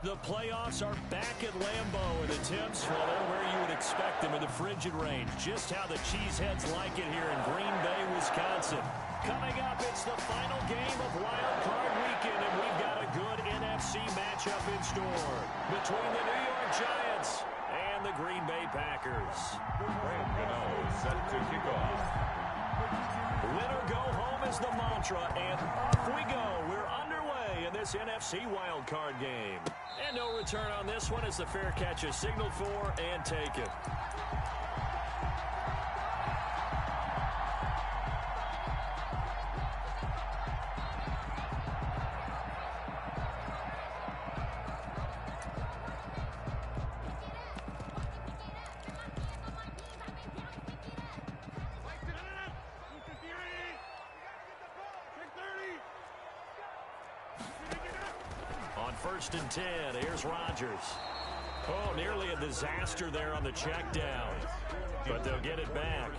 The playoffs are back at Lambeau, and attempts, well, they're where you would expect them in the frigid range. Just how the Cheeseheads like it here in Green Bay, Wisconsin. Coming up, it's the final game of Wild Card Weekend, and we've got a good NFC matchup in store between the New York Giants and the Green Bay Packers. Frank Gano set to kick off. Win or go home is the mantra, and off we go. We're underway in this NFC Wild Card game. And no return on this one as the fair catch is signaled for and taken. First and 10, here's Rodgers. Oh, nearly a disaster there on the check down. But they'll get it back.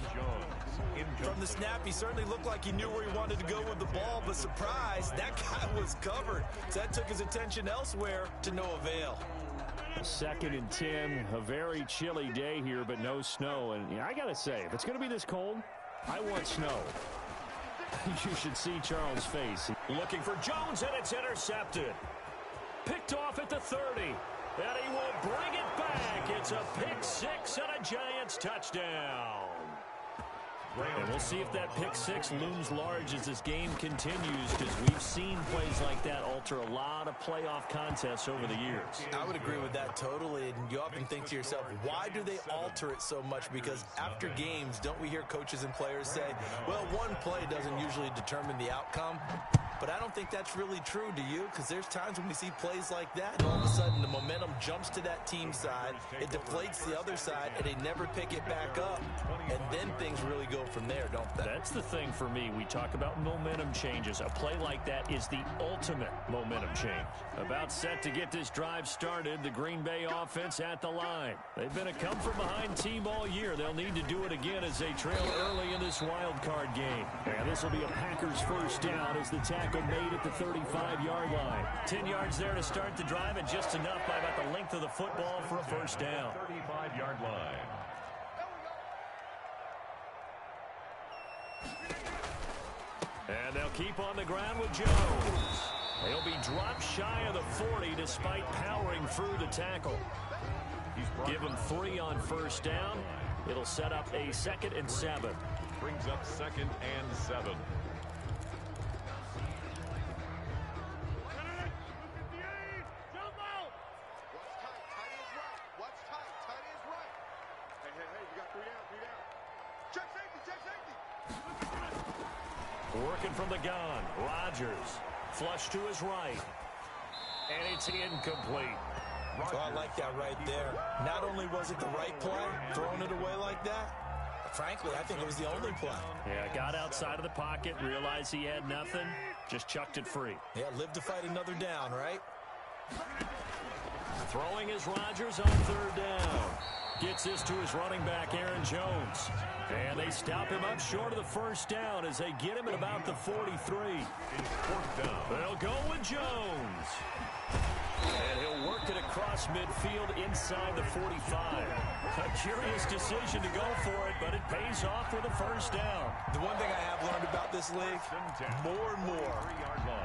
From the snap, he certainly looked like he knew where he wanted to go with the ball, but surprise, that guy was covered. So that took his attention elsewhere to no avail. Second and 10, a very chilly day here, but no snow. And I got to say, if it's going to be this cold, I want snow. You should see Charles' face. Looking for Jones, and it's intercepted. Picked off at the 30, and he will bring it back. It's a pick six and a Giants touchdown. And we'll see if that pick six looms large as this game continues, because we've seen plays like that alter a lot of playoff contests over the years. I would agree with that totally, and you often think to yourself, why do they alter it so much? Because after games, don't we hear coaches and players say, well, one play doesn't usually determine the outcome? But I don't think that's really true, do you? Because there's times when we see plays like that, and all of a sudden the momentum jumps to that team side, it deflates the other side, and they never pick it back up, and then things really go from there, don't they? That's the thing for me. We talk about momentum changes. A play like that is the ultimate momentum change. About set to get this drive started, the Green Bay offense at the line. They've been a come-from-behind team all year. They'll need to do it again as they trail early in this wild card game. And this will be a Packers first down as the tackle made at the 35-yard line. 10 yards there to start the drive, and just enough by about the length of the football for a first down. 35-yard line. And they'll keep on the ground with Jones. He'll be dropped shy of the 40 despite powering through the tackle. Give him 3 on first down. It'll set up a 2nd and 7. Brings up 2nd and 7. Working from the gun, Rodgers. Flush to his right. And it's incomplete. Oh, I like that right there. Not only was it the right play, throwing it away like that, frankly, I think it was the only play. Yeah, got outside of the pocket, realized he had nothing, just chucked it free. Yeah, live to fight another down, right? Throwing is Rodgers on 3rd down. Gets this to his running back, Aaron Jones. And they stop him up short of the first down as they get him at about the 43. They'll go with Jones. And he'll work it across midfield inside the 45. A curious decision to go for it, but it pays off with a first down. The one thing I have learned about this league, more and more,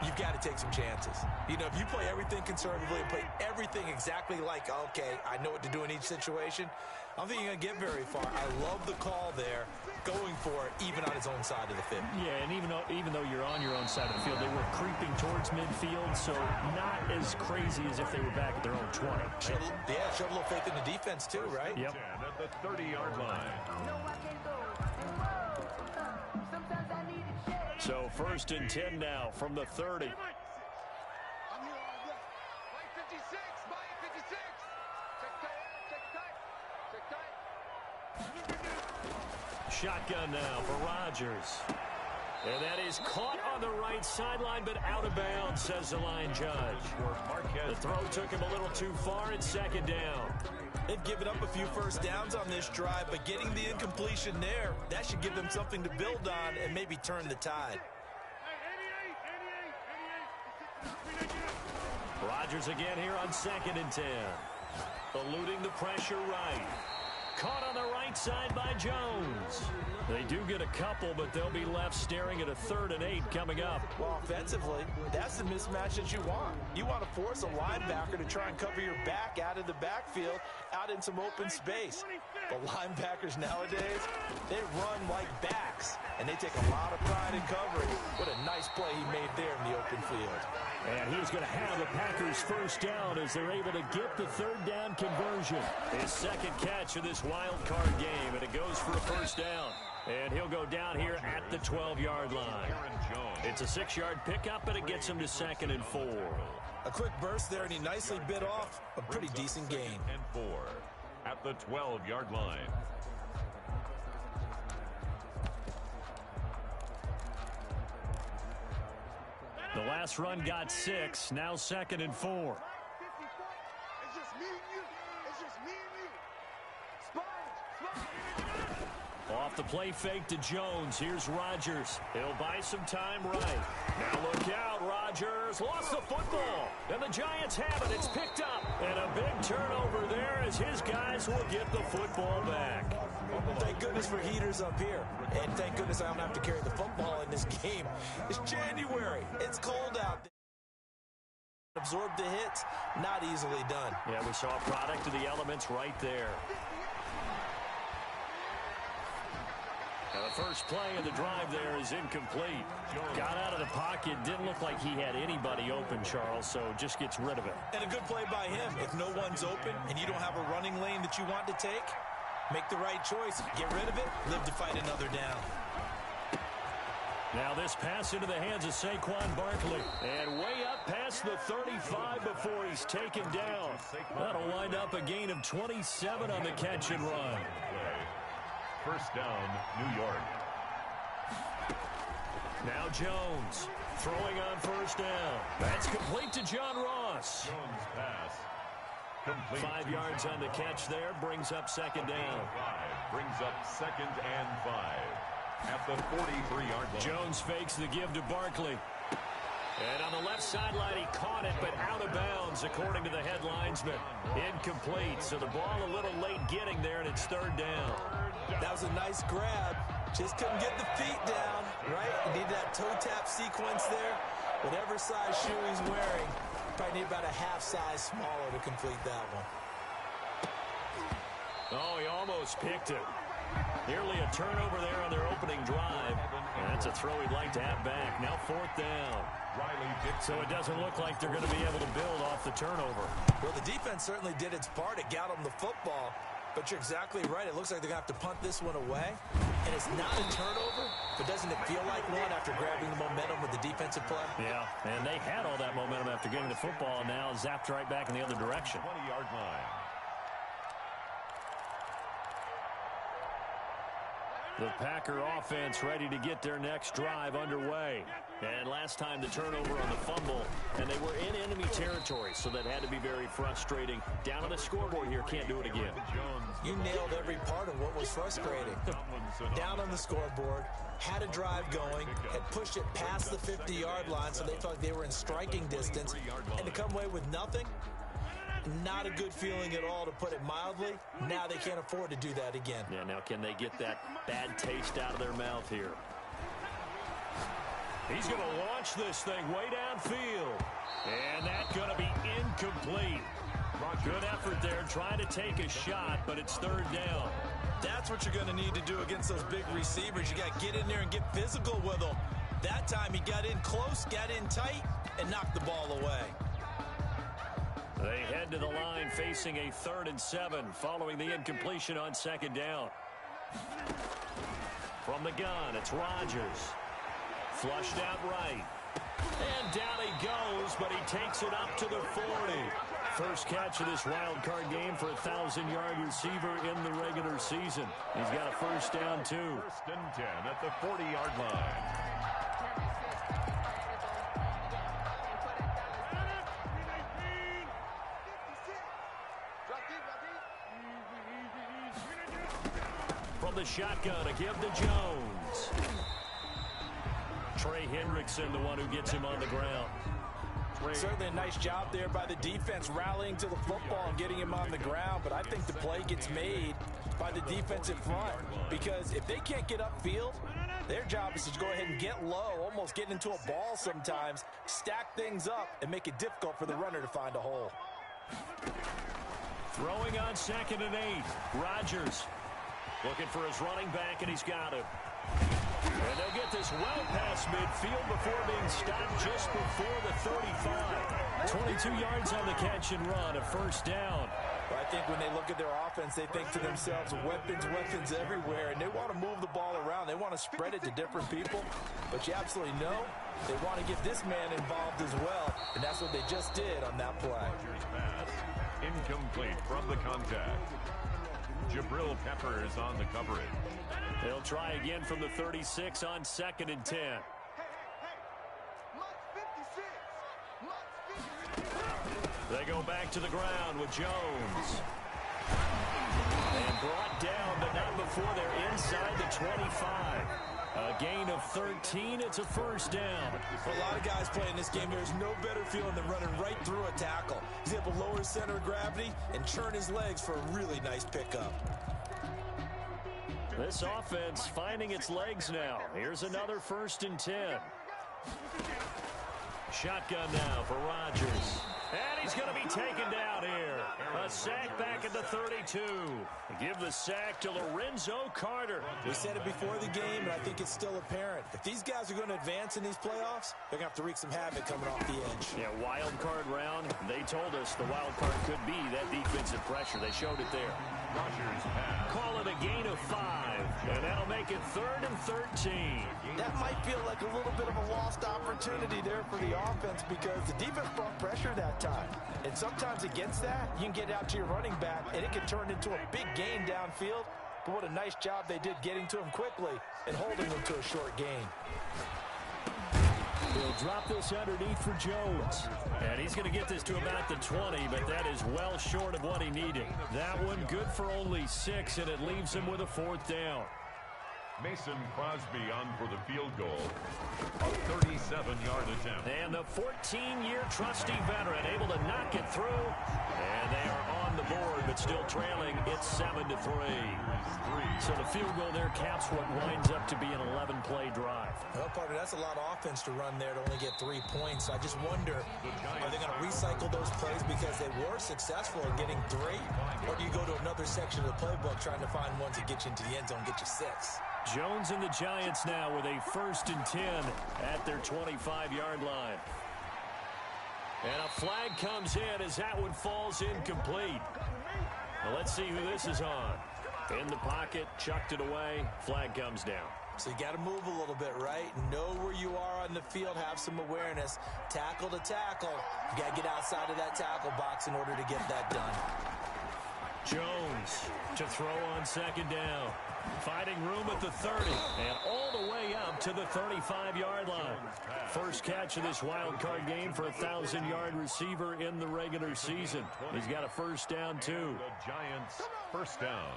you've got to take some chances. You know, if you play everything conservatively and play everything exactly like, okay, I know what to do in each situation, I don't think you're going to get very far. I love the call there, going for it, even on his own side of the field. Yeah, and even though you're on your own side of the field, they were creeping towards midfield, so not as crazy as if they were back at their own 20. Show a little faith in the defense too, right? Yep. At the 30-yard line. So 1st and 10 now from the 30. Shotgun now for Rodgers. And that is caught on the right sideline, but out of bounds, says the line judge. The throw took him a little too far. It's 2nd down. They've given up a few first downs on this drive, but getting the incompletion there, that should give them something to build on and maybe turn the tide. Rodgers again here on 2nd and 10. Eluding the pressure right. Caught on the right side by Jones. They do get a couple, but they'll be left staring at a 3rd and 8 coming up. Well, offensively, that's the mismatch that you want. You want to force a linebacker to try and cover your back out of the backfield, out in some open space. But linebackers nowadays, they run like backs, and they take a lot of pride in covering. What a nice play he made there in the open field. And he's going to have the Packers first down as they're able to get the 3rd down conversion. His 2nd catch of this wild card game, and it goes for a first down. And he'll go down here at the 12-yard line. It's a 6-yard pickup, and it gets him to 2nd and 4. A quick burst there, and he nicely bit off a pretty decent gain. And 4 at the 12-yard line. The last run got 6, now 2nd and 4. Off the play fake to Jones. Here's Rodgers. He'll buy some time right. Now look out, Rodgers. Lost the football. And the Giants have it. It's picked up. And a big turnover there as his guys will get the football back. Thank goodness for heaters up here. And thank goodness I don't have to carry the football in this game. It's January. It's cold out there. Absorb the hits. Not easily done. Yeah, we saw a product of the elements right there. The first play of the drive there is incomplete. Got out of the pocket. Didn't look like he had anybody open, Charles, so just gets rid of it. And a good play by him. If no one's open and you don't have a running lane that you want to take, make the right choice. Get rid of it. Live to fight another down. Now this pass into the hands of Saquon Barkley. And way up past the 35 before he's taken down. That'll wind up a gain of 27 on the catch and run. First down, New York. Now Jones throwing on first down. That's complete to John Ross. Jones pass. Complete. 5 yards on the catch there. Brings up 2nd down. Brings up 2nd and 5. At the 43-yard line. Jones fakes the give to Barkley. And on the left sideline, he caught it, but out of bounds, according to the head linesman. Incomplete, so the ball a little late getting there, and it's 3rd down. That was a nice grab. Just couldn't get the feet down, right? He needed that toe tap sequence there. Whatever size shoe he's wearing, probably need about a half size smaller to complete that one. Oh, he almost picked it. Nearly a turnover there on their opening drive. And that's a throw he'd like to have back. Now 4th down. So it doesn't look like they're going to be able to build off the turnover. Well, the defense certainly did its part. It got them the football. But you're exactly right. It looks like they're going to have to punt this one away. And it's not a turnover, but doesn't it feel like one after grabbing the momentum with the defensive play? Yeah, and they had all that momentum after getting the football, and now zapped right back in the other direction. 20-yard line. The Packer offense ready to get their next drive underway. And last time the turnover on the fumble, and they were in enemy territory, so that had to be very frustrating. Down on the scoreboard here, can't do it again. You nailed every part of what was frustrating. Down on the scoreboard, had a drive going, had pushed it past the 50-yard line, so they felt like they were in striking distance, and to come away with nothing, not a good feeling at all, to put it mildly. Now they can't afford to do that again. Yeah, now can they get that bad taste out of their mouth here? He's going to launch this thing way downfield. And that's going to be incomplete. Good effort there, trying to take a shot, but it's 3rd down. That's what you're going to need to do against those big receivers. You got to get in there and get physical with them. That time he got in close, got in tight, and knocked the ball away. They head to the line facing a 3rd and 7 following the incompletion on 2nd down. From the gun, it's Rodgers. Flushed out right. And down he goes, but he takes it up to the 40. First catch of this wild card game for a 1,000-yard receiver in the regular season. He's got a first down, too. 1st and 10 at the 40-yard line. From the shotgun, a give to Jones. Trey Hendrickson, the one who gets him on the ground. Certainly a nice job there by the defense rallying to the football and getting him on the ground, but I think the play gets made by the defensive front because if they can't get upfield, their job is to go ahead and get low, almost get into a ball sometimes, stack things up, and make it difficult for the runner to find a hole. Throwing on 2nd and 8. Rodgers looking for his running back, and he's got him. And they'll get this well past midfield before being stopped just before the 35. 22 yards on the catch and run, a first down. But I think when they look at their offense, they think to themselves, weapons, weapons everywhere, and they want to move the ball around. They want to spread it to different people, but you absolutely know they want to get this man involved as well, and that's what they just did on that play. Incomplete from the contact. Jabril Peppers on the coverage. They'll try again from the 36 on 2nd and 10. They go back to the ground with Jones. And brought down, but not before they're inside the 25. A gain of 13. It's a first down. For a lot of guys playing this game, there's no better feeling than running right through a tackle. He's able to lower his center of gravity and churn his legs for a really nice pickup. This offense finding its legs now. Here's another 1st and 10. Shotgun now for Rodgers. And he's going to be taken down here. A sack back at the 32. Give the sack to Lorenzo Carter. We said it before the game, and I think it's still apparent. If these guys are going to advance in these playoffs, they're going to have to wreak some havoc coming off the edge. Yeah, wild card round. They told us the wild card could be that defensive pressure. They showed it there. Call it a gain of 5, and that'll make it 3rd and 13. That might feel like a little bit of a lost opportunity there for the offense because the defense brought pressure that time. And sometimes against that, you can get out to your running back, and it can turn into a big gain downfield. But what a nice job they did getting to him quickly and holding him to a short gain. He'll drop this underneath for Jones. And he's going to get this to about the 20, but that is well short of what he needed. That one good for only 6, and it leaves him with a 4th down. Mason Crosby on for the field goal. A 37-yard attempt. And the 14-year trusty veteran able to knock it through. And they are on the board, but still trailing. It's 7-3. So the field goal there caps what winds up to be an 11-play drive. Well, partner, that's a lot of offense to run there to only get 3 points. I just wonder, are they going to recycle those plays because they were successful in getting 3? Or do you go to another section of the playbook trying to find ones that get you into the end zone, get you 6? Jones and the Giants now with a 1st and 10 at their 25-yard line. And a flag comes in as that one falls incomplete. Now let's see who this is on. In the pocket, chucked it away, flag comes down. So you got to move a little bit, right? Know where you are on the field, have some awareness. Tackle to tackle. You got to get outside of that tackle box in order to get that done. Jones to throw on 2nd down. Finding room at the 30 and all the way up to the 35-yard line. First catch of this wild card game for a 1,000-yard receiver in the regular season. He's got a first down, too. The Giants' first down.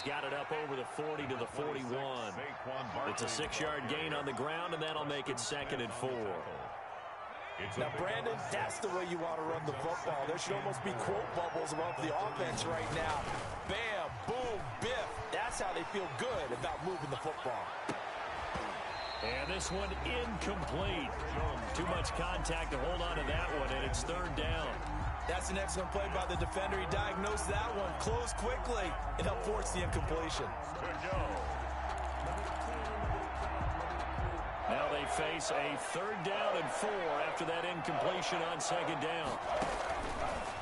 Got it up over the 40 to the 41. It's a 6-yard gain on the ground, and that'll make it 2nd and 4. Now, Brandon, that's the way you want to run the football. There should almost be quote bubbles about the offense right now. Bam, boom, biff. That's how they feel good about moving the football. And this one incomplete. Too much contact to hold on to that one, and it's 3rd down. That's an excellent play by the defender. He diagnosed that one, closed quickly, and helped force the incompletion. Now they face a 3rd down and 4 after that incompletion on 2nd down.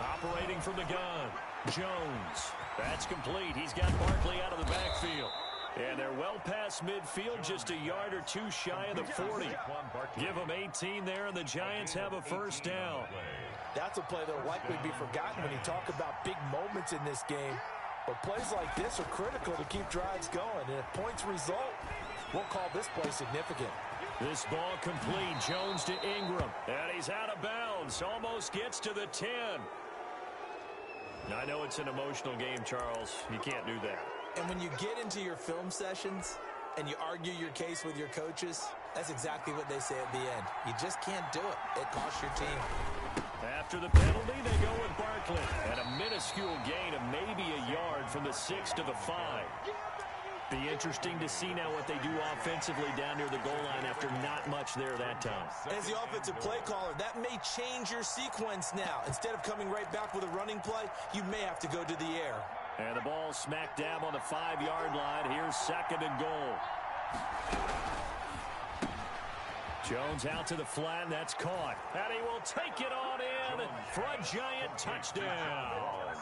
Operating from the gun, Jones. That's complete. He's got Barkley out of the backfield. And they're well past midfield, just a yard or 2 shy of the 40. Give them 18 there, and the Giants have a first down. That's a play that will likely be forgotten when you talk about big moments in this game. But plays like this are critical to keep drives going. And if points result, we'll call this play significant. This ball complete. Jones to Ingram. And he's out of bounds. Almost gets to the 10. I know it's an emotional game, Charles. You can't do that. And when you get into your film sessions and you argue your case with your coaches, that's exactly what they say at the end. You just can't do it. It costs your team. After the penalty, they go with Barkley. And a minuscule gain of maybe a yard from the 6 to the 5. Be interesting to see now what they do offensively down near the goal line after not much there that time. As the offensive play caller, that may change your sequence now. Instead of coming right back with a running play, you may have to go to the air. And the ball smack dab on the 5-yard line. Here's 2nd and goal. Jones out to the flat, and that's caught. And he will take it on in for a giant touchdown.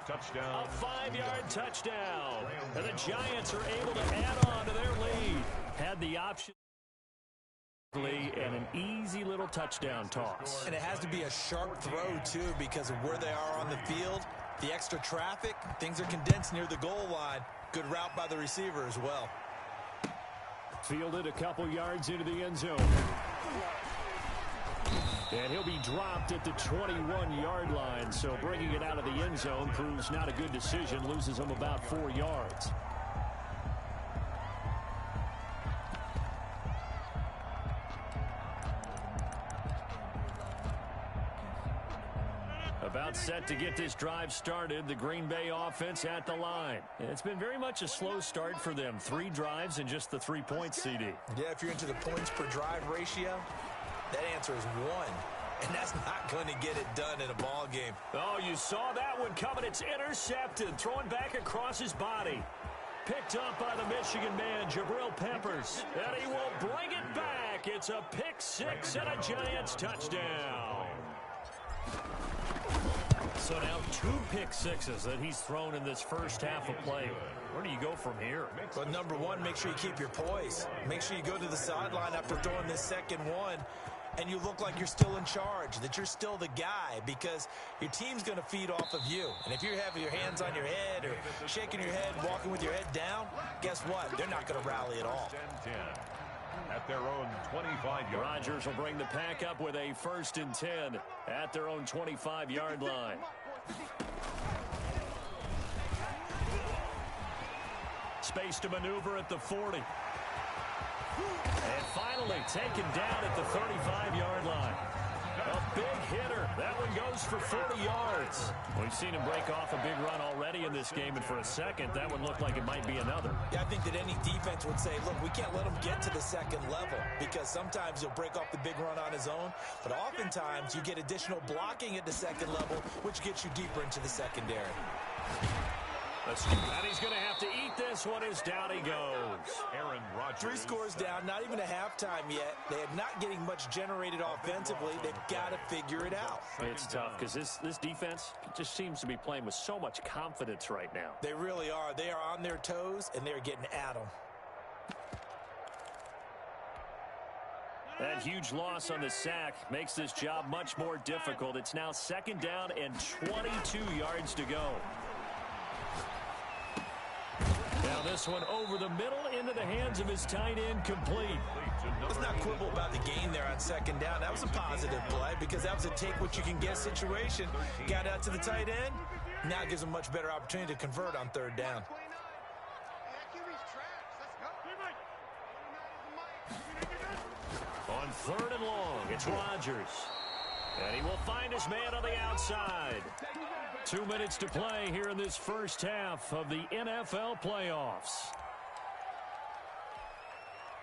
Touchdown. A 5-yard touchdown. And the Giants are able to add on to their lead. Had the option. And an easy little touchdown toss. And it has to be a sharp throw, too, because of where they are on the field. The extra traffic, things are condensed near the goal line. Good route by the receiver as well. Fielded a couple yards into the end zone. And he'll be dropped at the 21-yard line, so bringing it out of the end zone proves not a good decision, loses him about 4 yards. About set to get this drive started, the Green Bay offense at the line. It's been very much a slow start for them. 3 drives and just the 3 points, CD. Yeah, if you're into the points per drive ratio, that answer is 1. And that's not going to get it done in a ball game. Oh, you saw that one coming. It's intercepted. Throwing back across his body. Picked up by the Michigan man, Jabril Peppers. And he will bring it back. It's a pick 6 and a Giants touchdown. So now 2 pick 6s that he's thrown in this first half of play. Where do you go from here? Well, number 1, make sure you keep your poise. Make sure you go to the sideline after throwing this second one, and you look like you're still in charge, that you're still the guy, because your team's going to feed off of you. And if you're having your hands on your head or shaking your head, walking with your head down, guess what? They're not going to rally at all. At their own 25-yard. Rodgers will bring the pack up with a 1st and 10 at their own 25-yard line. Space to maneuver at the 40. And finally taken down at the 35-yard line. A big hitter. That one goes for 40 yards. We've seen him break off a big run already in this game, and for a second, that one looked like it might be another. Yeah, I think that any defense would say, look, we can't let him get to the second level, because sometimes he'll break off the big run on his own, but oftentimes you get additional blocking at the second level, which gets you deeper into the secondary. And he's going to have to eat this one as down he goes. Aaron Rodgers. 3 scores down, not even a halftime yet. They are not getting much generated offensively. They've got to figure it out. It's tough because this defense just seems to be playing with so much confidence right now. They really are. They are on their toes, and they're getting at them. That huge loss on the sack makes this job much more difficult. It's now 2nd down and 22 yards to go. Now this one over the middle into the hands of his tight end, complete. Let's not quibble about the gain there on 2nd down. That was a positive play because that was a take-what-you-can-get situation. Got out to the tight end. Now it gives him a much better opportunity to convert on 3rd down. On 3rd and long, it's Rodgers. And he will find his man on the outside. 2 minutes to play here in this first half of the NFL playoffs.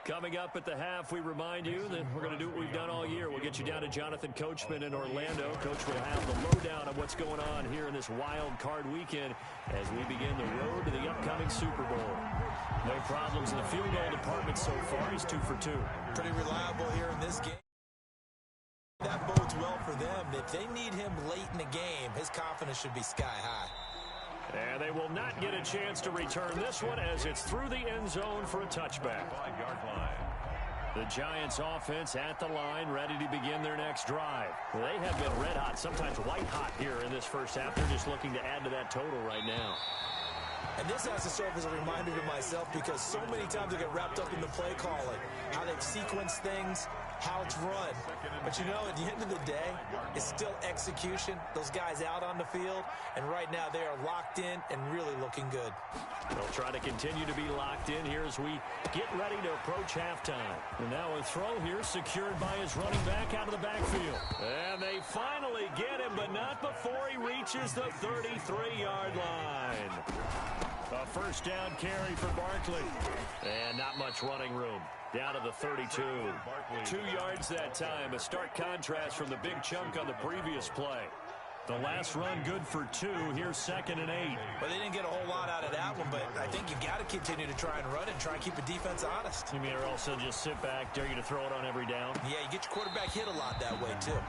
Coming up at the half, we remind you that we're going to do what we've done all year. We'll get you down to Jonathan Coachman in Orlando. Coach will have the lowdown on what's going on here in this wild card weekend as we begin the road to the upcoming Super Bowl. No problems in the field goal department so far. He's 2 for 2. Pretty reliable here in this game. That bodes well for them. If they need him late in the game, his confidence should be sky high. And they will not get a chance to return this one as it's through the end zone for a touchback. 5-yard line. The Giants offense at the line, ready to begin their next drive. They have been red hot, sometimes white hot here in this first half. They're just looking to add to that total right now. And this has to serve as a reminder to myself because so many times I get wrapped up in the play calling, how they've sequenced things, how it's run. But you know, at the end of the day, it's still execution. Those guys out on the field, and right now they are locked in and really looking good. They'll try to continue to be locked in here as we get ready to approach halftime. And now a throw here secured by his running back out of the backfield. And they finally get him, but not before he reaches the 33-yard line. A first down carry for Barkley. And not much running room. Down to the 32. 2 yards that time. A stark contrast from the big chunk on the previous play. The last run good for 2. Here's 2nd and 8. Well, they didn't get a whole lot out of that one, but I think you got to continue to try and run it and try and keep the defense honest. You mean, or also just sit back, dare you to throw it on every down? Yeah, you get your quarterback hit a lot that way, too.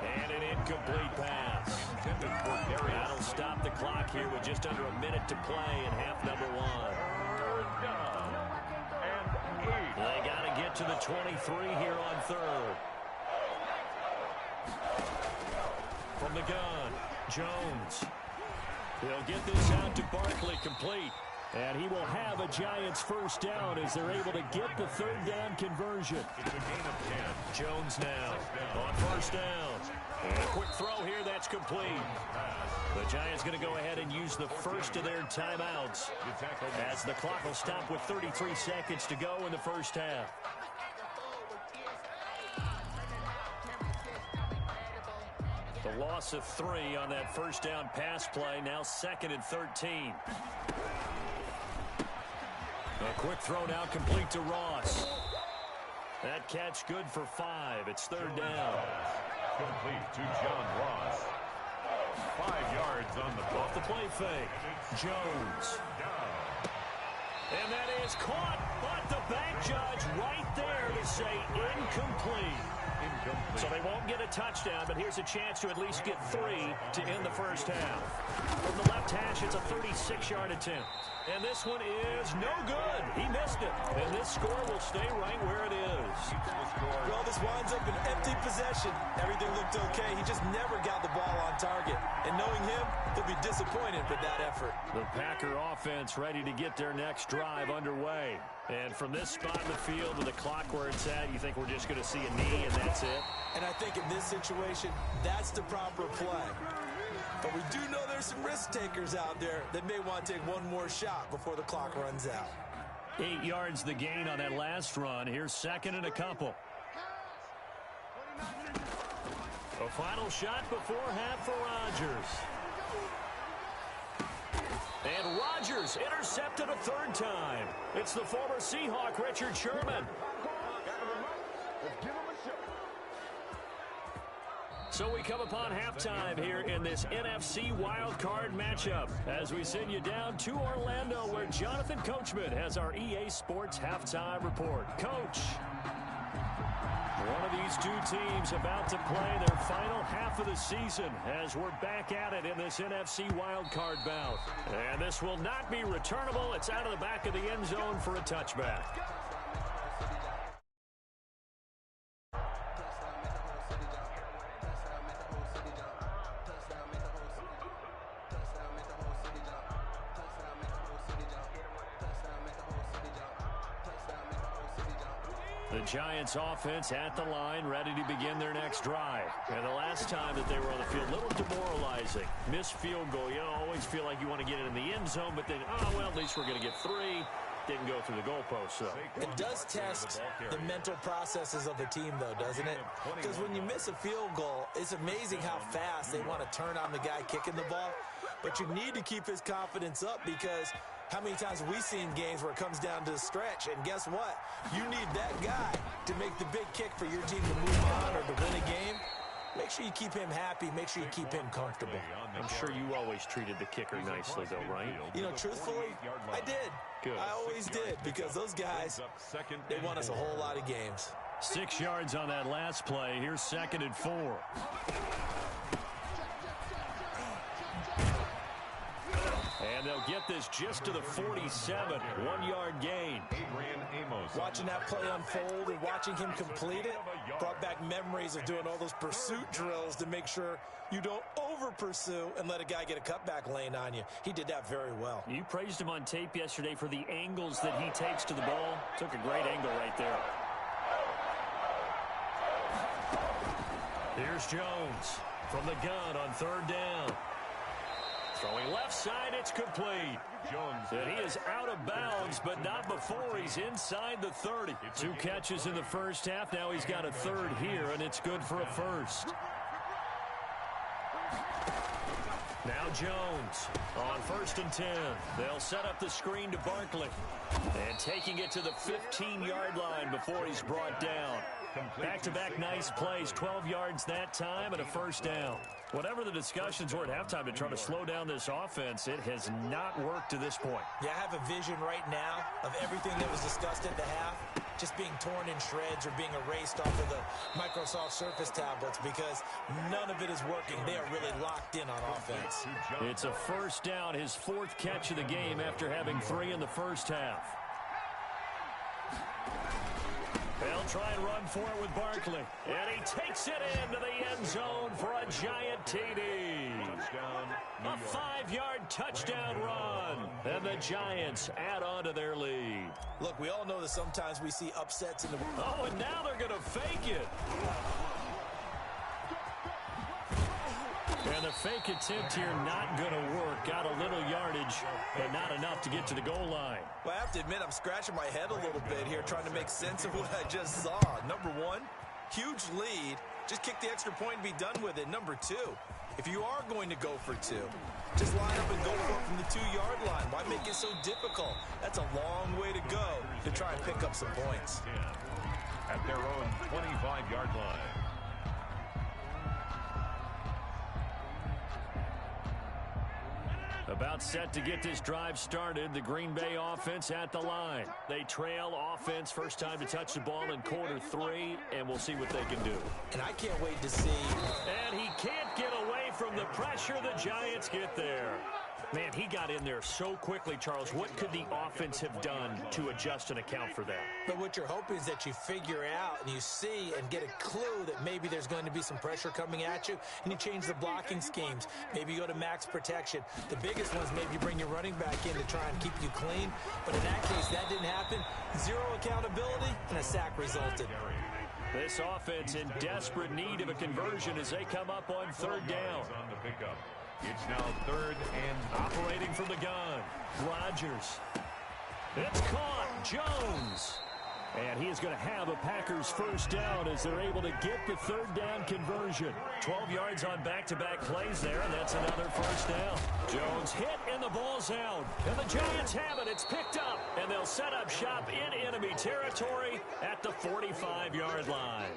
And an incomplete pass. That'll stop the clock here with just under a minute to play in half number 1. They got to get to the 23 here on 3rd. From the gun, Jones. He'll get this out to Barkley, complete. And he will have a Giants first down as they're able to get the 3rd down conversion. Jones now on first down. And a quick throw here, that's complete. The Giants going to go ahead and use the first of their timeouts as the clock will stop with 33 seconds to go in the first half. The loss of 3 on that first down pass play, now 2nd and 13. A quick throw now complete to Ross. That catch good for 5. It's 3rd down. Complete to John Ross. 5 yards on the play. Off the play fake. Jones. And that is caught, but the back judge right there to say incomplete. So they won't get a touchdown, but here's a chance to at least get 3 to end the first half. From the left hash, it's a 36-yard attempt. And this one is no good. He missed it. And this score will stay right where it is. Well, this winds up an empty possession. Everything looked okay. He just never got the ball on target. And knowing him, he'll be disappointed with that effort. The Packer offense ready to get their next drive underway. And from this spot in the field with the clock where it's at, you think we're just going to see a knee and that's it? And I think in this situation, that's the proper play. But we do know there's some risk takers out there that may want to take one more shot before the clock runs out. 8 yards the gain on that last run. Here's 2nd and a couple. A final shot before half for Rodgers. And Rodgers intercepted a 3rd time. It's the former Seahawk, Richard Sherman. So we come upon halftime here in this NFC wildcard matchup as we send you down to Orlando where Jonathan Coachman has our EA Sports halftime report. Coach, one of these 2 teams about to play their final half of the season as we're back at it in this NFC wildcard bout. And this will not be returnable. It's out of the back of the end zone for a touchback. The Giants offense at the line, ready to begin their next drive. And the last time that they were on the field, a little demoralizing. Missed field goal. You always feel like you want to get it in the end zone, but then, oh, well, at least we're going to get 3. Didn't go through the goalpost, so. It does test the mental processes of the team, though, doesn't it? Because when you miss a field goal, it's amazing how fast they want to turn on the guy kicking the ball. But you need to keep his confidence up because how many times have we seen games where it comes down to the stretch? And guess what? You need that guy to make the big kick for your team to move on or to win a game. Make sure you keep him happy. Make sure you keep him comfortable. I'm sure you always treated the kicker nicely, though, right? You know, truthfully, I did. Good. I always did because those guys, they won us a whole lot of games. 6 yards on that last play. Here's 2nd and 4. And they'll get this just to the 47. 1-yard gain. Watching that play unfold and watching him complete it brought back memories of doing all those pursuit drills to make sure you don't over-pursue and let a guy get a cutback lane on you. He did that very well. You praised him on tape yesterday for the angles that he takes to the ball. Took a great angle right there. Here's Jones from the gun on third down. Throwing left side, it's complete. Jones. And he is out of bounds, but not before he's inside the 30. 2 catches in the first half. Now he's got a third here, and it's good for a first. Now Jones on 1st and 10. They'll set up the screen to Barkley. And taking it to the 15-yard line before he's brought down. Back-to-back nice plays, 12 yards that time and a first down. Whatever the discussions were at halftime to try to slow down this offense, it has not worked to this point. Yeah, I have a vision right now of everything that was discussed at the half just being torn in shreds or being erased off of the Microsoft Surface tablets because none of it is working. They are really locked in on offense. It's a first down, his 4th catch of the game after having 3 in the first half. They'll try and run for it with Barkley. And he takes it into the end zone for a giant TD. A 5-yard touchdown run. And the Giants add on to their lead. Look, we all know that sometimes we see upsets in the... Oh, and now they're going to fake it. And the fake attempt here not going to work. Got a little yardage, but not enough to get to the goal line. Well, I have to admit, I'm scratching my head a little bit here trying to make sense of what I just saw. Number 1, huge lead. Just kick the extra point and be done with it. Number 2, if you are going to go for 2, just line up and go for it from the 2-yard line. Why make it so difficult? That's a long way to go to try and pick up some points. At their own 25-yard line. About set to get this drive started. The Green Bay offense at the line. They trail offense. First time to touch the ball in quarter 3, and we'll see what they can do. And I can't wait to see. And he can't get away from the pressure. The Giants get there. Man, he got in there so quickly, Charles. What could the offense have done to adjust and account for that? But what you're hoping is that you figure out and you see and get a clue that maybe there's going to be some pressure coming at you, and you change the blocking schemes. Maybe you go to max protection. The biggest ones, maybe you bring your running back in to try and keep you clean. But in that case, that didn't happen. 0 accountability, and a sack resulted. This offense in desperate need of a conversion as they come up on 3rd down. On the pickup. It's now 3rd and operating from the gun. Rodgers. It's caught. Jones. And he is going to have a Packers first down as they're able to get the 3rd down conversion. 12 yards on back-to-back plays there, and that's another first down. Jones hit, and the ball's out. And the Giants have it. It's picked up, and they'll set up shop in enemy territory at the 45-yard line.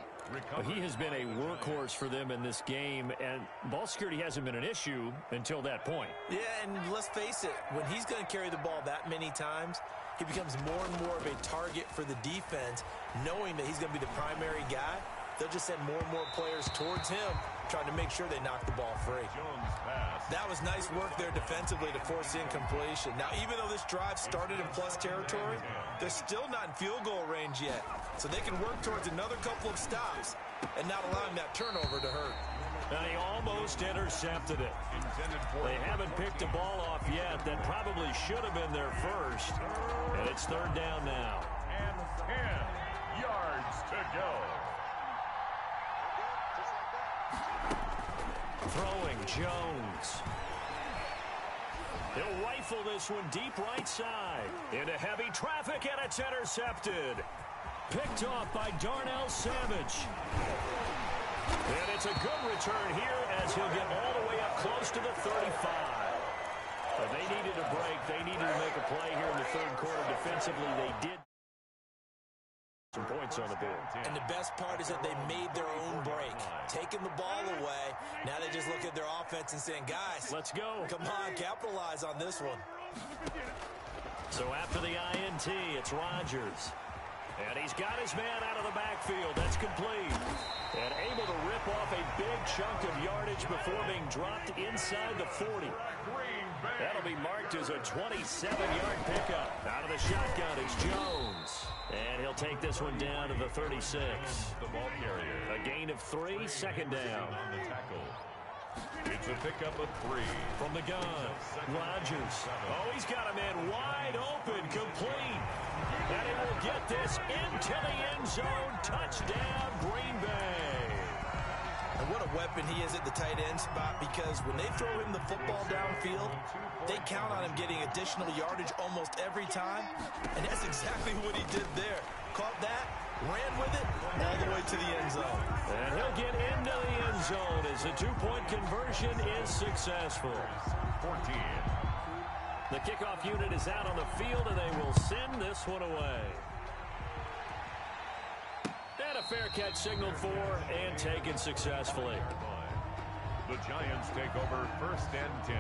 He has been a workhorse for them in this game, and ball security hasn't been an issue until that point. Yeah, and let's face it, when he's going to carry the ball that many times, he becomes more and more of a target for the defense, knowing that he's going to be the primary guy. They'll just send more and more players towards him, trying to make sure they knock the ball free. Jones pass. That was nice work there defensively to force incompletion. Now, even though this drive started in plus territory, they're still not in field goal range yet. So they can work towards another couple of stops and not allowing that turnover to hurt. Now he almost intercepted it. They haven't picked a ball off yet. That probably should have been their first. And it's 3rd down now. And 10 yards to go. Throwing Jones. He'll rifle this one deep right side. Into heavy traffic, and it's intercepted. Picked off by Darnell Savage. And it's a good return here as he'll get all the way up close to the 35. But they needed a break. They needed to make a play here in the 3rd quarter. Defensively, they did some points on the board. And the best part is that they made their own break. Taking the ball away. Now they just look at their offense and saying, guys, let's go. Come on, capitalize on this one. So after the INT, it's Rodgers. And he's got his man out of the backfield. That's complete. And able to rip off a big chunk of yardage before being dropped inside the 40. That'll be marked as a 27-yard pickup. Out of the shotgun is Jones. And he'll take this one down to the 36. The ball carrier. A gain of 3, 2nd down. On the tackle. It's a pickup of 3. From the gun, Rodgers. Oh, he's got a man wide open, complete. And he will get this into the end zone. Touchdown, Green Bay. And what a weapon he is at the tight end spot, because when they throw him the football downfield, they count on him getting additional yardage almost every time. And that's exactly what he did there. Caught that, ran with it, all the way to the end zone. And he'll get into the end zone as the two-point conversion is successful. 14. The kickoff unit is out on the field, and they will send this one away. And a fair catch signaled for and taken successfully. The Giants take over 1st and 10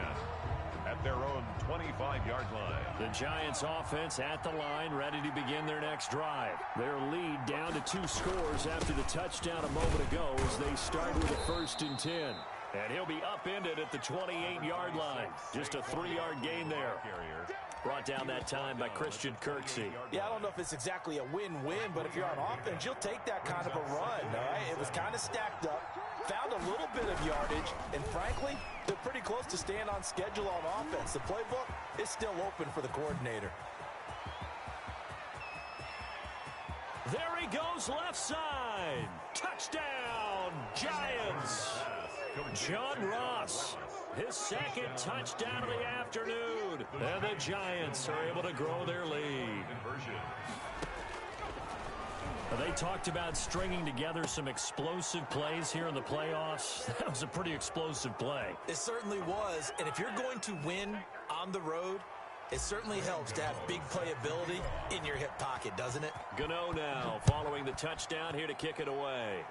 at their own 25-yard line. The Giants offense at the line, ready to begin their next drive. Their lead down to 2 scores after the touchdown a moment ago as they start with a 1st and 10. And he'll be upended at the 28-yard line. Just a 3-yard gain there. Brought down that time by Christian Kirksey. Yeah, I don't know if it's exactly a win-win, but if you're on offense, you'll take that kind of a run, all right? It was kind of stacked up, found a little bit of yardage, and frankly, they're pretty close to staying on schedule on offense. The playbook is still open for the coordinator. There he goes, left side. Touchdown, Giants. John Ross, his 2nd touchdown of the afternoon. And the Giants are able to grow their lead. They talked about stringing together some explosive plays here in the playoffs. That was a pretty explosive play. It certainly was, and if you're going to win on the road, it certainly helps to have big playability in your hip pocket, doesn't it? Gano now following the touchdown here to kick it away.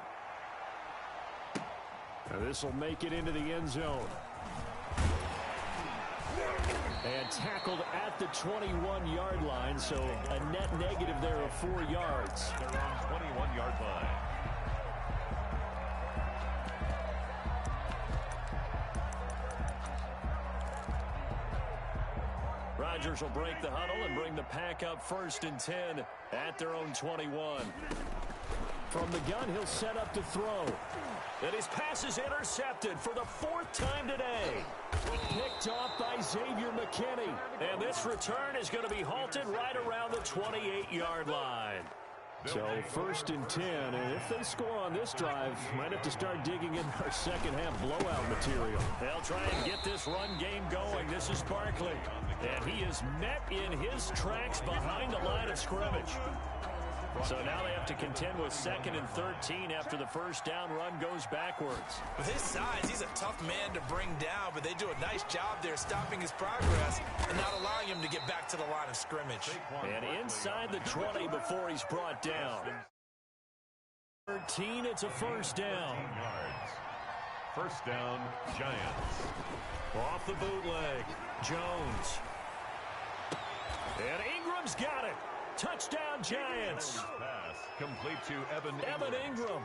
Now this will make it into the end zone. And tackled at the 21-yard line, so a net negative there of 4 yards. They're on 21-yard line. Rodgers will break the huddle and bring the pack up 1st and 10 at their own 21. From the gun, he'll set up to throw. And his pass is intercepted for the 4th time today. Picked off by Xavier McKinney. And this return is going to be halted right around the 28-yard line. So 1st and 10, and if they score on this drive, might have to start digging in our second half blowout material. They'll try and get this run game going. This is Barkley. And he is met in his tracks behind the line of scrimmage. So now they have to contend with 2nd and 13 after the first down run goes backwards. With his size, he's a tough man to bring down, but they do a nice job there stopping his progress and not allowing him to get back to the line of scrimmage. And inside the 20 before he's brought down. 13, it's a 1st down. 1st down, Giants. Off the bootleg, Jones. And Ingram's got it. Touchdown, Giants. Pass complete to Evan Ingram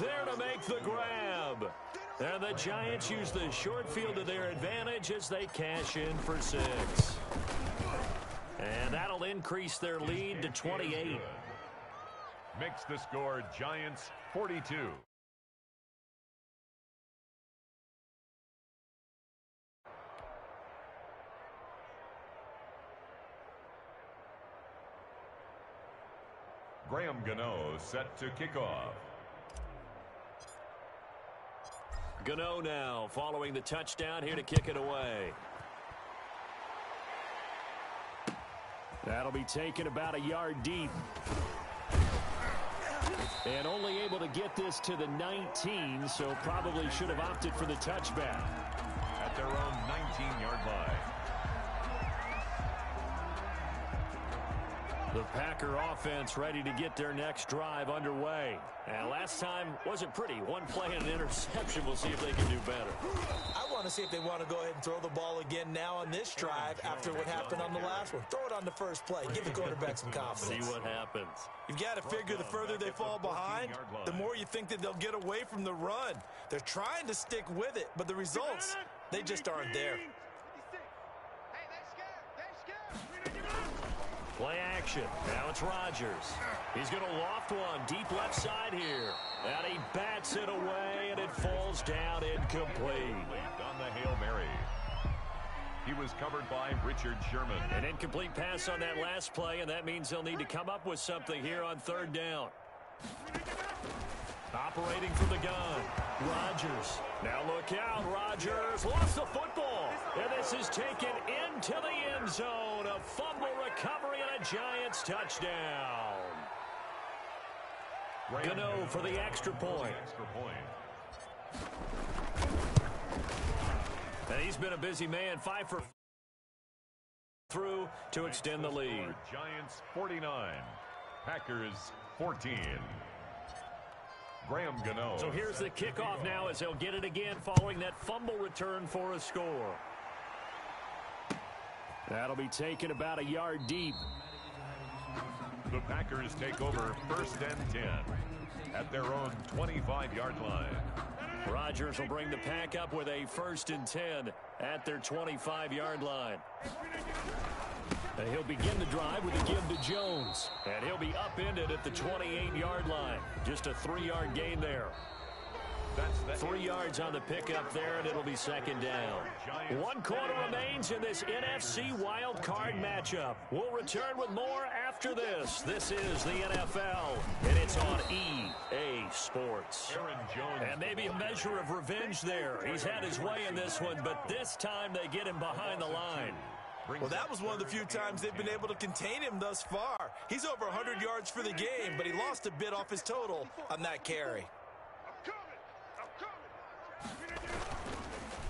there to make the grab. And the Giants use the short field to their advantage as they cash in for 6. And that'll increase their lead to 28. Makes the score Giants 42. Graham Gano set to kick off. Gano now following the touchdown here to kick it away. That'll be taken about a yard deep. And only able to get this to the 19, so probably should have opted for the touchback. At their own 19-yard line. The Packer offense ready to get their next drive underway. And last time wasn't pretty. One play and an interception. We'll see if they can do better. I want to see if they want to go ahead and throw the ball again now on this drive after what happened on the last one. Throw it on the first play. Give the quarterback some confidence. See what happens. You've got to figure the further they fall behind, the more you think that they'll get away from the run. They're trying to stick with it, but the results, they just aren't there. Play action. Now it's Rodgers. He's going to loft one deep left side here. And he bats it away, and it falls down incomplete. On the Hail Mary. He was covered by Richard Sherman. An incomplete pass on that last play, and that means they'll need to come up with something here on third down. Operating from the gun, Rodgers. Now look out, Rodgers lost the football. And this is taken into the end zone. A fumble recovery and a Giants touchdown. Gano for the extra point. And he's been a busy man, 5 for through to extend the lead. Giants 49, Packers 14. Graham Gano. So here's the kickoff now as they'll get it again following that fumble return for a score. That'll be taken about a yard deep. The Packers take over 1st and 10 at their own 25-yard line. Rodgers will bring the pack up with a 1st and 10 at their 25-yard line. And he'll begin the drive with a give to Jones. And he'll be upended at the 28-yard line. Just a 3-yard gain there. 3 yards on the pickup there, and it'll be 2nd down. 1 quarter remains in this NFC wild card matchup. We'll return with more after this. This is the NFL, and it's on EA Sports. And maybe a measure of revenge there. He's had his way in this one, but this time they get him behind the line. Well, that was one of the few times they've been able to contain him thus far. He's over 100 yards for the game, but he lost a bit off his total on that carry.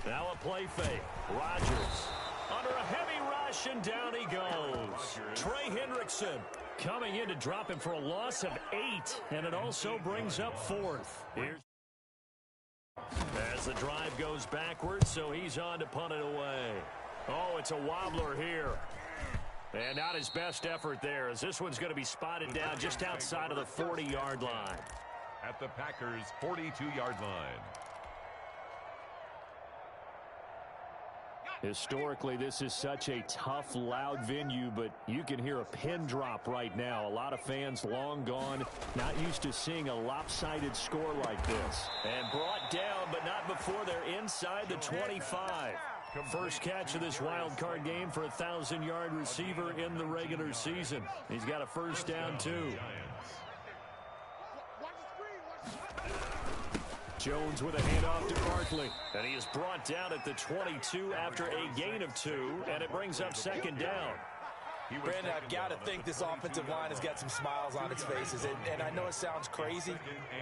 Now a play fake. Rodgers under a heavy rush, and down he goes. Trey Hendrickson coming in to drop him for a loss of 8, and it also brings up 4th. Here's as the drive goes backwards, so he's on to punt it away. Oh, it's a wobbler here. And not his best effort there, as this one's going to be spotted down just outside of the 40-yard line. At the Packers' 42-yard line. Historically, this is such a tough, loud venue, but you can hear a pin drop right now. A lot of fans long gone, not used to seeing a lopsided score like this. And brought down, but not before they're inside the 25. First catch of this wild card game for a 1,000-yard receiver in the regular season. He's got a 1st down, too. Jones with a handoff to Barkley. And he is brought down at the 22 after a gain of 2, and it brings up 2nd down. Brandon, I've got to think this offensive line has got some smiles on its faces. And I know it sounds crazy,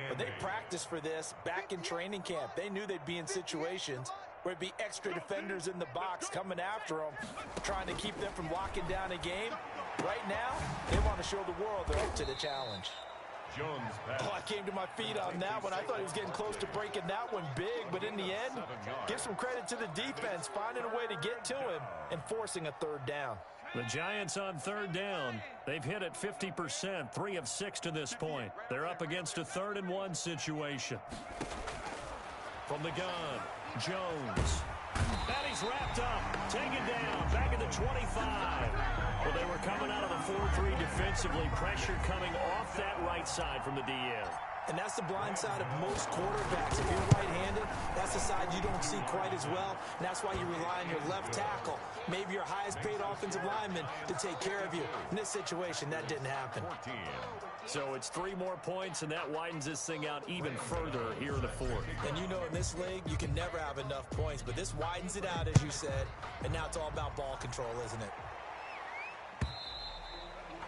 but they practiced for this back in training camp. They knew they'd be in situations where it'd be extra defenders in the box coming after them, trying to keep them from locking down a game. Right now, they want to show the world they're up to the challenge. Oh, I came to my feet on that one. I thought he was getting close to breaking that one big, but in the end, give some credit to the defense, finding a way to get to him and forcing a 3rd down. The Giants on 3rd down. They've hit it 50%, 3 of 6 to this point. They're up against a 3rd and 1 situation. From the gun, Jones. And he's wrapped up, taken down, back at the 25. Well, they were coming out of the 4-3 defensively. Pressure coming off that right side from the DN. And that's the blind side of most quarterbacks. If you're right-handed, that's the side you don't see quite as well. And that's why you rely on your left tackle, maybe your highest-paid offensive lineman, to take care of you. In this situation, that didn't happen. So it's 3 more points, and that widens this thing out even further here in the 4th. And you know, in this league, you can never have enough points, but this widens it out, as you said, and now it's all about ball control, isn't it?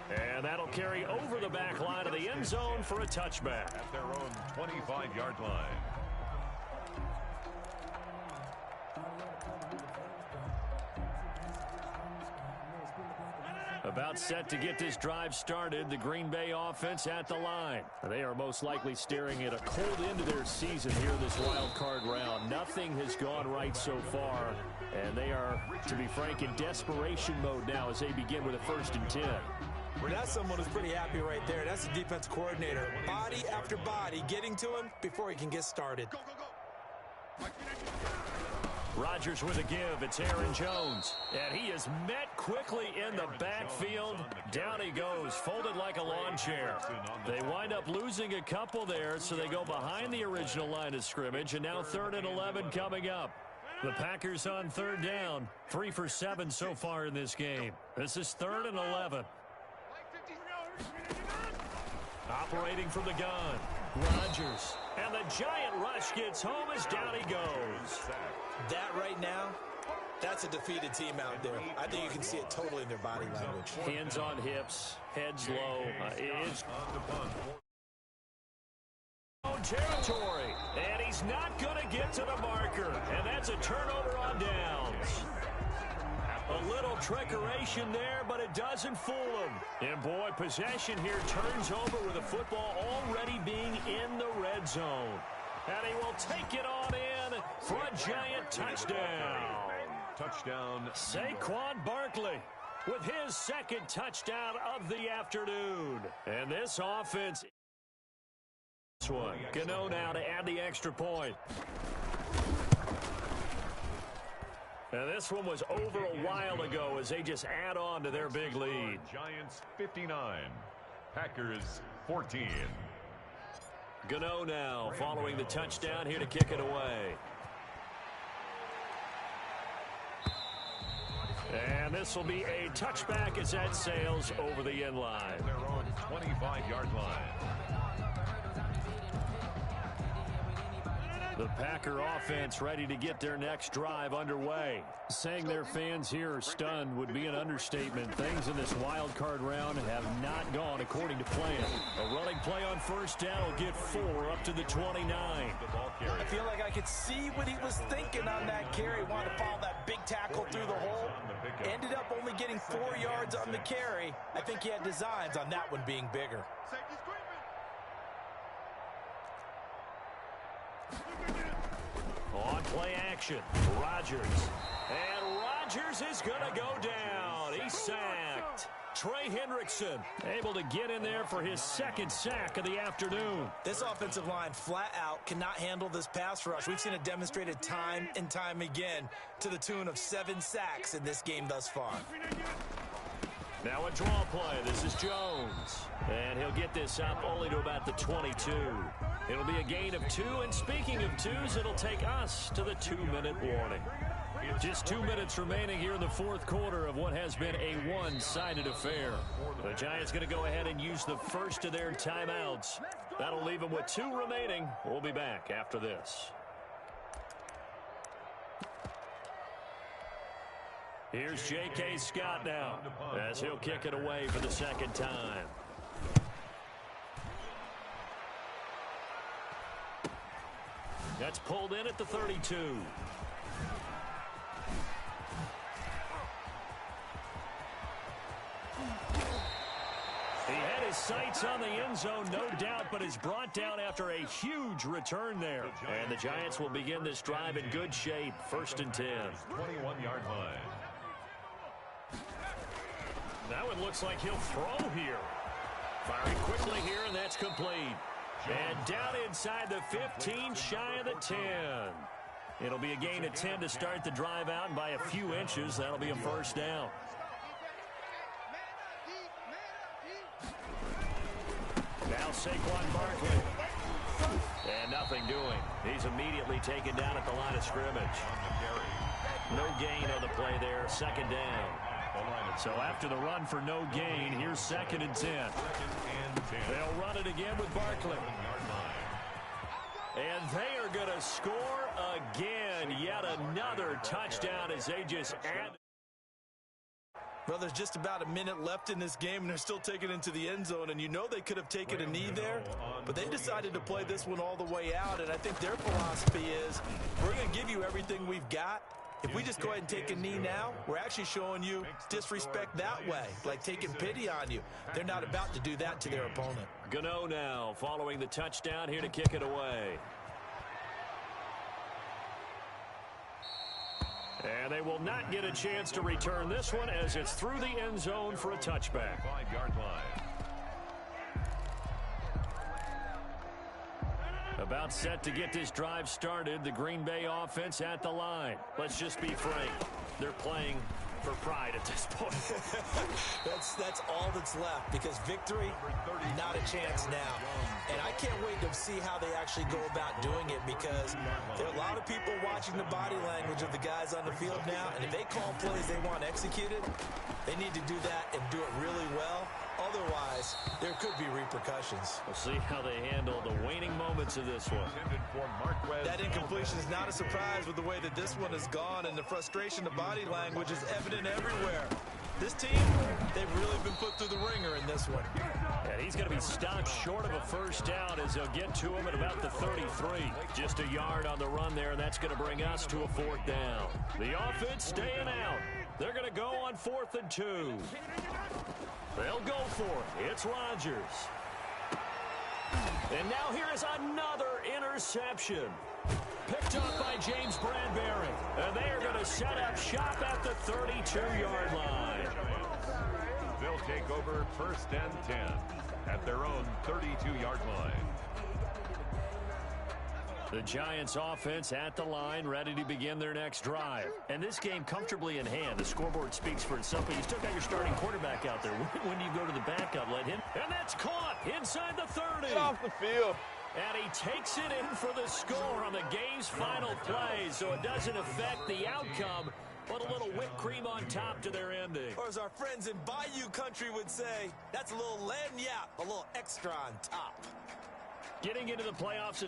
And that'll carry over the back line of the end zone for a touchback. At their own 25-yard line. About set to get this drive started, the Green Bay offense at the line. They are most likely staring at a cold end to their season here in this wild card round. Nothing has gone right so far, and they are, to be frank, in desperation mode now as they begin with a 1st and 10. Well, that's someone who's pretty happy right there. That's the defense coordinator. Body after body getting to him before he can get started. Rodgers with a give. It's Aaron Jones. And he is met quickly in the backfield. Down he goes, folded like a lawn chair. They wind up losing a couple there, so they go behind the original line of scrimmage, and now 3rd and 11 coming up. The Packers on 3rd down, 3 for 7 so far in this game. This is 3rd and 11. Operating from the gun, Rodgers. And the giant rush gets home as down he goes. That right now, that's a defeated team out there. I think you can see it totally in their body language. Hands on hips, heads low. Is territory, and he's not going to get to the marker, and that's a turnover on downs. A little trickeration there, but it doesn't fool him. And boy, possession here turns over with the football already being in the red zone. And he will take it on in for a giant touchdown. Touchdown. Saquon Barkley with his 2nd touchdown of the afternoon. And this offense... This one. Gano now to add the extra point. And this one was over a while ago as they just add on to their big lead. Giants 59, Packers 14. Gano now following the touchdown here to kick it away. And this will be a touchback as that sails over the end line. Their own 25-yard line. The Packer offense ready to get their next drive underway. Saying their fans here are stunned would be an understatement. Things in this wild card round have not gone according to plan. A running play on 1st down will get 4 up to the 29. I feel like I could see what he was thinking on that carry. Wanted to follow that big tackle through the hole. Ended up only getting 4 yards on the carry. I think he had designs on that one being bigger. On play action, Rodgers. And Rodgers is going to go down. He's sacked. Trey Hendrickson able to get in there for his 2nd sack of the afternoon. This offensive line flat out cannot handle this pass rush. We've seen it demonstrated time and time again to the tune of 7 sacks in this game thus far. Now a draw play. This is Jones. And he'll get this up only to about the 22. It'll be a gain of 2. And speaking of 2s, it'll take us to the 2-minute warning. Just 2 minutes remaining here in the 4th quarter of what has been a one-sided affair. The Giants going to go ahead and use the first of their timeouts. That'll leave them with 2 remaining. We'll be back after this. Here's J.K. Scott now as he'll kick it away for the 2nd time. That's pulled in at the 32. He had his sights on the end zone, no doubt, but is brought down after a huge return there. And the Giants will begin this drive in good shape. 1st and 10. 21-yard line. That one looks like he'll throw here. Firing quickly here, and that's complete. And down inside the 15, shy of the 10. It'll be a gain of 10 to start the drive out, and by a few inches, that'll be a 1st down. Now Saquon Barkley. And nothing doing. He's immediately taken down at the line of scrimmage. No gain on the play there, 2nd down. So after the run for no gain, here's 2nd and 10. They'll run it again with Barkley. And they are going to score again. Yet another touchdown as they just add. Well, there's just about a minute left in this game, and they're still taking it into the end zone. And you know they could have taken a knee there, but they decided to play this one all the way out. And I think their philosophy is, we're going to give you everything we've got. If we just go ahead and take a knee now, we're actually showing you disrespect that way, like taking pity on you. They're not about to do that to their opponent. Gano now following the touchdown here to kick it away. And they will not get a chance to return this one as it's through the end zone for a touchback. 5-yard line. About set to get this drive started. The Green Bay offense at the line. Let's just be frank. They're playing for pride at this point. that's all that's left, because victory, not a chance now. And I can't wait to see how they actually go about doing it, because there are a lot of people watching the body language of the guys on the field now, and if they call plays they want executed, they need to do that and do it really well. Otherwise, there could be repercussions. We'll see how they handle the waning moments of this one. That incompletion is not a surprise with the way that this one has gone, and the frustration, the body language is evident everywhere. This team, they've really been put through the ringer in this one. And he's going to be stopped short of a first down as they'll get to him at about the 33. Just a yard on the run there, and that's going to bring us to a 4th down. The offense staying out. They're going to go on 4th and 2. They'll go for it. It's Rodgers. And now here is another interception. Picked up by James Bradbury. And they are going to set up shop at the 32-yard line. They'll take over 1st and 10 at their own 32-yard line. The Giants offense at the line, ready to begin their next drive. And this game comfortably in hand. The scoreboard speaks for itself, but you still got your starting quarterback out there. When do you go to the backup? Let him. And that's caught inside the 30. Get off the field. And he takes it in for the score on the game's final play, so it doesn't affect the outcome, but a little whipped cream on top to their ending. Or as our friends in Bayou Country would say, that's a little lagniappe, a little extra on top. Getting into the playoffs